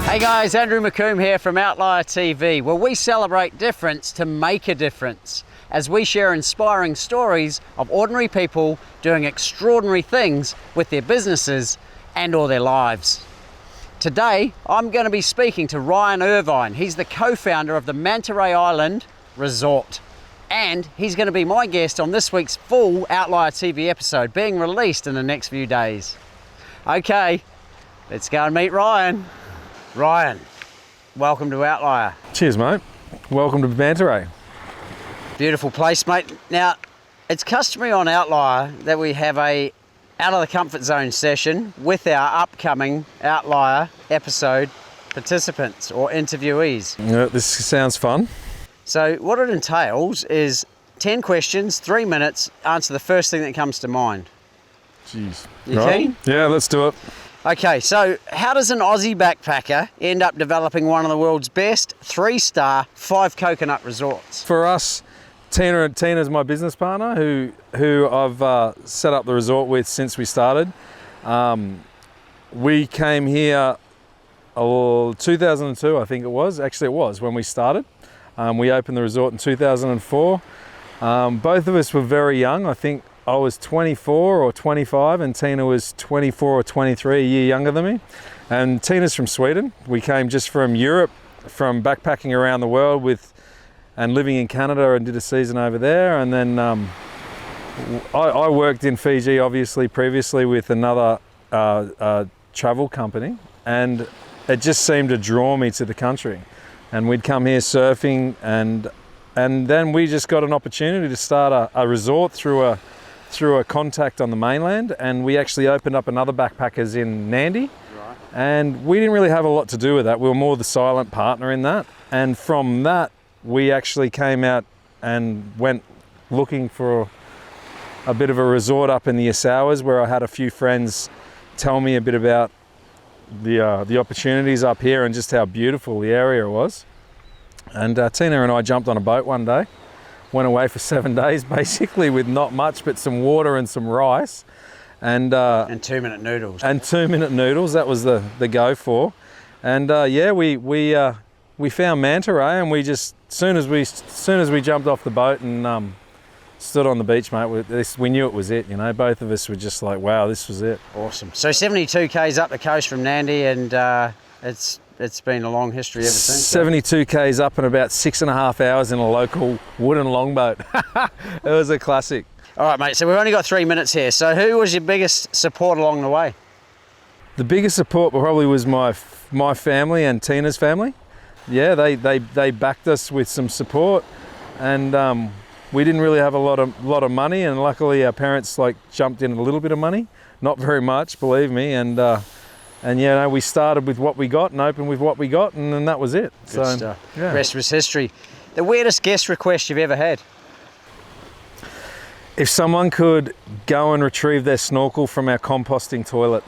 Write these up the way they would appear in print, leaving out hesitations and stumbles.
Hey guys, Andrew McComb here from Outlier TV, where we celebrate difference to make a difference, as we share inspiring stories of ordinary people doing extraordinary things with their businesses and or their lives. Today, I'm going to be speaking to Ryan Irvine. He's the co-founder of the Manta Ray Island Resort, and he's going to be my guest on this week's full Outlier TV episode, being released in the next few days. Okay, let's go and meet Ryan. Ryan, welcome to Outlier. Cheers, mate. Welcome to Manta Ray. Beautiful place, mate. Now, it's customary on Outlier that we have a out of the comfort zone session with our upcoming Outlier episode participants or interviewees. Yeah, this sounds fun. So what it entails is 10 questions, 3 minutes, answer the first thing that comes to mind. Jeez. You keen? Yeah, let's do it. Okay, so how does an Aussie backpacker end up developing one of the world's best 3-star 5 coconut resorts? For us, Tina's my business partner who I've set up the resort with since we started. We came here 2002, I think it was. Actually, it was when we started. We opened the resort in 2004. Both of us were very young. I think I was 24 or 25 and Tina was 24 or 23, a year younger than me. And Tina's from Sweden. We came just from Europe, from backpacking around the world and living in Canada, and did a season over there. And then I worked in Fiji, obviously, previously with another travel company, and it just seemed to draw me to the country. And we'd come here surfing, and then we just got an opportunity to start a resort through a contact on the mainland, and we actually opened up another backpackers in Nandi. Right. And we didn't really have a lot to do with that. We were more the silent partner in that. And from that, we actually came out and went looking for a bit of a resort up in the Asauas, where I had a few friends tell me a bit about the opportunities up here and just how beautiful the area was. And Tina and I jumped on a boat one day, went away for 7 days basically with not much but some water and some rice and 2-minute noodles. And 2-minute noodles, that was the go for. And yeah, we found Manta Ray, and we just soon as we jumped off the boat and stood on the beach, mate, we knew it was it. You know, both of us were just like, wow, this was it. Awesome. So 72 k's up the coast from Nandi, and it's been a long history ever since. 72 k's up in about 6.5 hours in a local wooden longboat. It was a classic. All right, mate, so we've only got 3 minutes here. So who was your biggest support along the way? The biggest support probably was my family and Tina's family. Yeah, they backed us with some support, and we didn't really have a lot of money, and luckily our parents jumped in a little bit of money, not very much, believe me, and yeah, no, we started with what we got and opened with what we got, and then that was it. Good stuff. Yeah. Rest was history. The weirdest guest request you've ever had? If someone could go and retrieve their snorkel from our composting toilet,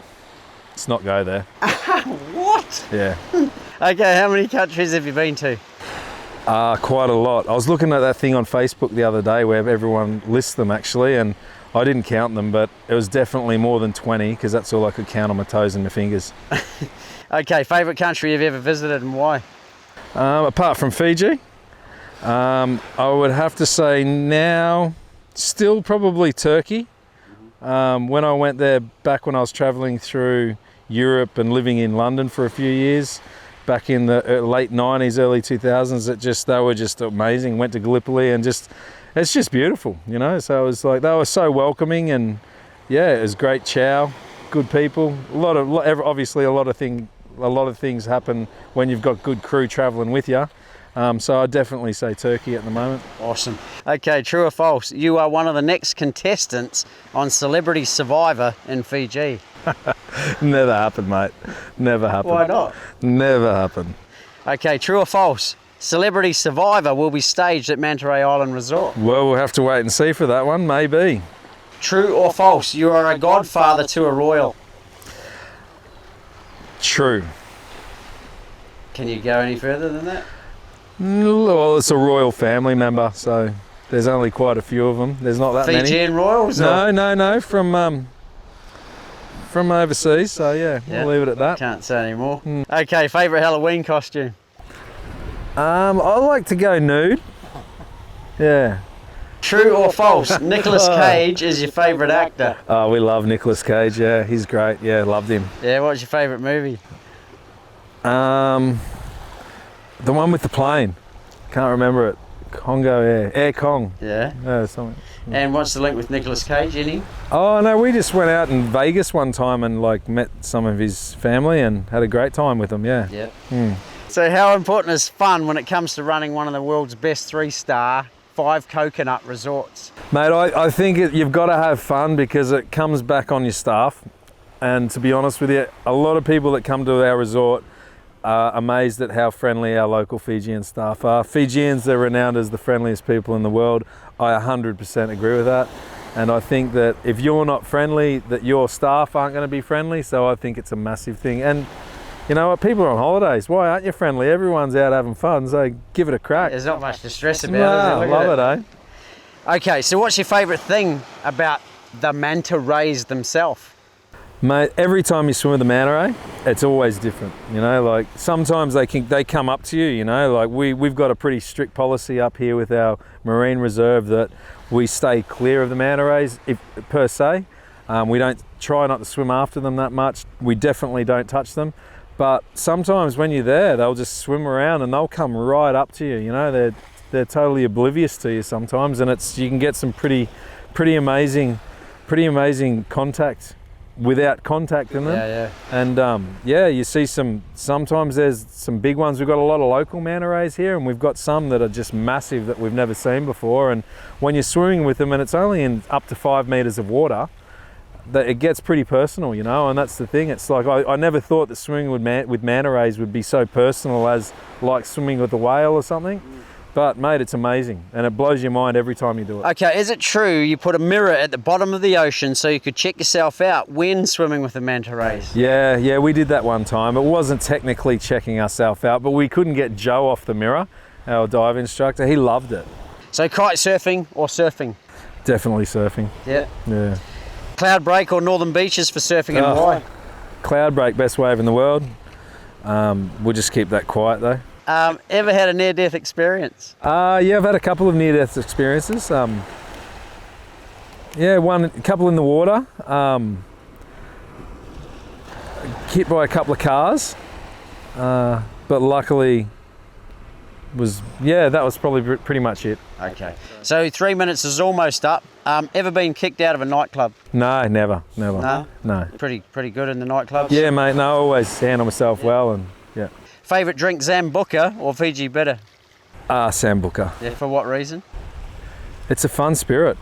let's not go there. What? Yeah. Okay, how many countries have you been to? Quite a lot. I was looking at that thing on Facebook the other day where everyone lists them actually, and I didn't count them, but it was definitely more than 20, because that's all I could count on my toes and my fingers. Okay, favourite country you've ever visited and why? Apart from Fiji, I would have to say now, still probably Turkey. When I went there back when I was travelling through Europe and living in London for a few years, back in the late 90s, early 2000s, they were just amazing. Went to Gallipoli, and it's just beautiful, you know. So it was like, they were so welcoming, and yeah, it was great chow, good people. Obviously a lot of things happen when you've got good crew traveling with you. So I'd definitely say Turkey at the moment. Awesome. Okay, true or false? You are one of the next contestants on Celebrity Survivor in Fiji. Never happened, mate. Never happened. Why not? Never happened. Okay, true or false? Celebrity Survivor will be staged at Manta Ray Island Resort. Well, we'll have to wait and see for that one, maybe. True or false? You are a godfather to a royal. True. Can you go any further than that? Well, it's a royal family member, so There's only quite a few of them. There's not that many. Fijian Royals? No, from overseas. So yeah, we'll leave it at that. Can't say any more. Okay, favourite Halloween costume? I like to go nude. Yeah. True or false? Nicolas Cage is your favourite actor? Oh, we love Nicolas Cage. Yeah, he's great. Yeah, loved him. Yeah, what's your favourite movie? The one with the plane. Can't remember it. Congo Air Kong. Yeah. Something. And what's the link with Nicolas Cage? Any? Oh no, we just went out in Vegas one time and like met some of his family and had a great time with them. Yeah. Yeah. So how important is fun when it comes to running one of the world's best 3-star 5 coconut resorts? Mate, I think you've got to have fun because it comes back on your staff. And to be honest with you, a lot of people that come to our resort are amazed at how friendly our local Fijian staff are. Fijians are renowned as the friendliest people in the world. I 100% agree with that. And I think that if you're not friendly, that your staff aren't going to be friendly. So I think it's a massive thing. And you know what? People are on holidays. Why aren't you friendly? Everyone's out having fun, so give it a crack. There's not much to stress about, I love it, eh? Okay, so what's your favourite thing about the Manta Rays themselves? Mate, every time you swim with the Manta Ray, it's always different. You know, like sometimes they come up to you. You know, like we've got a pretty strict policy up here with our marine reserve that we stay clear of the Manta Rays per se. We don't try not to swim after them that much. We definitely don't touch them. But sometimes when you're there, they'll just swim around and they'll come right up to you. You know, they're totally oblivious to you sometimes, and you can get some pretty amazing contact without contacting them. Yeah. And you see sometimes there's some big ones. We've got a lot of local Manta Rays here, and we've got some that are just massive that we've never seen before. And when you're swimming with them, and it's only in up to 5 meters of water, that it gets pretty personal, you know. And that's the thing. It's like I never thought that swimming with Manta Rays would be so personal as like swimming with a whale or something. But mate, it's amazing, and it blows your mind every time you do it. Okay, is it true you put a mirror at the bottom of the ocean so you could check yourself out when swimming with the Manta Rays? Yeah, we did that one time. It wasn't technically checking ourselves out, but we couldn't get Joe off the mirror, our dive instructor. He loved it. So kite surfing or surfing? Definitely surfing. Yeah. Cloud break or northern beaches for surfing, and why? Cloud break, best wave in the world. We'll just keep that quiet though. Ever had a near-death experience? Yeah, I've had a couple of near-death experiences. A couple in the water. Hit by a couple of cars, but luckily that was probably pretty much it. Okay, so 3 minutes is almost up. Ever been kicked out of a nightclub? No, never. No. Pretty good in the nightclubs. Yeah, mate. No, I always handle myself well, and yeah. Favourite drink, Sambuca or Fiji bitter? Sambuca. Yeah, for what reason? It's a fun spirit.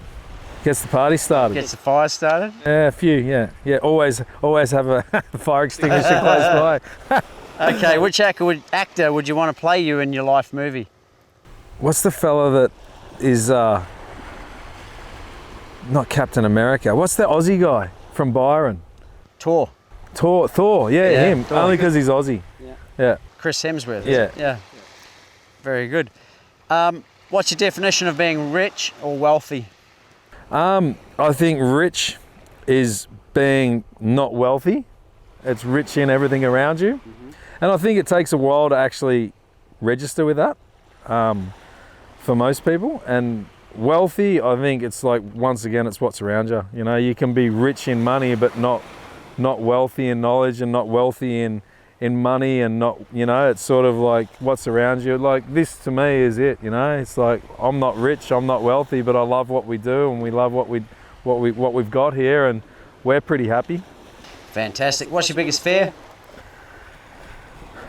Gets the party started. Gets the fire started? Yeah, a few, yeah. Always have a fire extinguisher close by. Okay, which actor would you want to play you in your life movie? What's the fella that is not Captain America? What's the Aussie guy from Byron? Thor, yeah, him. Thor. Only because he's Aussie. Yeah. Chris Hemsworth. Yeah. Very good. What's your definition of being rich or wealthy? I think rich is being not wealthy. It's rich in everything around you. Mm-hmm. And I think it takes a while to actually register with that for most people. And wealthy, I think it's like, once again, it's what's around you. You know, you can be rich in money, but not wealthy in knowledge, and not wealthy in money, and not, you know, it's sort of like what's around you. Like, this to me is it, you know. It's like, I'm not rich, I'm not wealthy, but I love what we do, and we love what we've got here, and we're pretty happy. Fantastic. What's your biggest fear?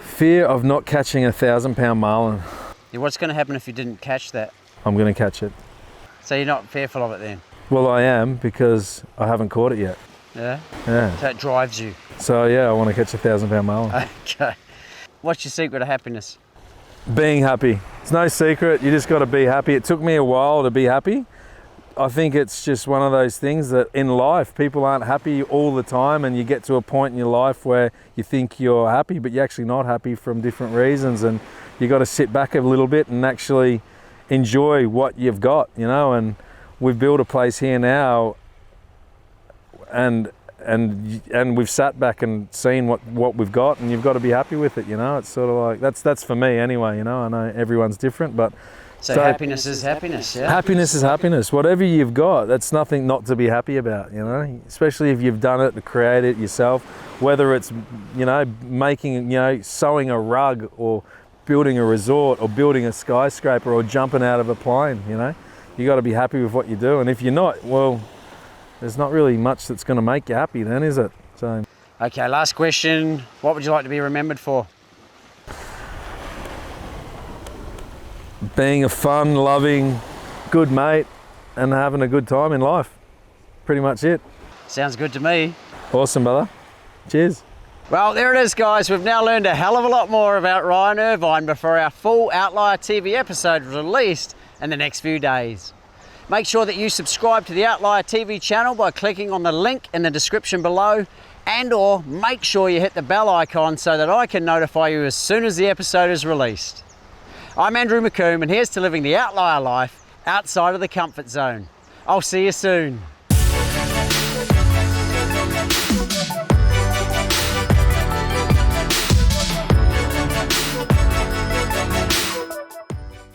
Fear of not catching a 1,000-pound marlin. Yeah, what's going to happen if you didn't catch that? I'm going to catch it. So you're not fearful of it then? Well, I am, because I haven't caught it yet. Yeah? Yeah. So it drives you? So yeah, I want to catch a 1,000-pound marlin. Okay. What's your secret of happiness? Being happy. It's no secret, you just got to be happy. It took me a while to be happy. I think it's just one of those things that in life, people aren't happy all the time, and you get to a point in your life where you think you're happy, but you're actually not happy from different reasons, and you got to sit back a little bit and actually enjoy what you've got, you know. And we've built a place here now, and we've sat back and seen what we've got, and you've got to be happy with it, you know. It's sort of like, that's for me anyway, you know. I know everyone's different, but so happiness is happiness, yeah? Happiness is happiness. Whatever you've got, that's nothing not to be happy about, you know, especially if you've done it to create it yourself, whether it's, you know, making, you know, sewing a rug, or building a resort, or building a skyscraper, or jumping out of a plane, you know. You got to be happy with what you do, and if you're not, well, there's not really much that's going to make you happy then, is it? So. Okay, last question. What would you like to be remembered for? Being a fun, loving, good mate, and having a good time in life. Pretty much it. Sounds good to me. Awesome, brother. Cheers. Well, there it is, guys. We've now learned a hell of a lot more about Ryan Irvine before our full Outlier TV episode is released in the next few days. Make sure that you subscribe to the Outlier TV channel by clicking on the link in the description below, and/or make sure you hit the bell icon so that I can notify you as soon as the episode is released. I'm Andrew McComb, and here's to living the outlier life outside of the comfort zone. I'll see you soon.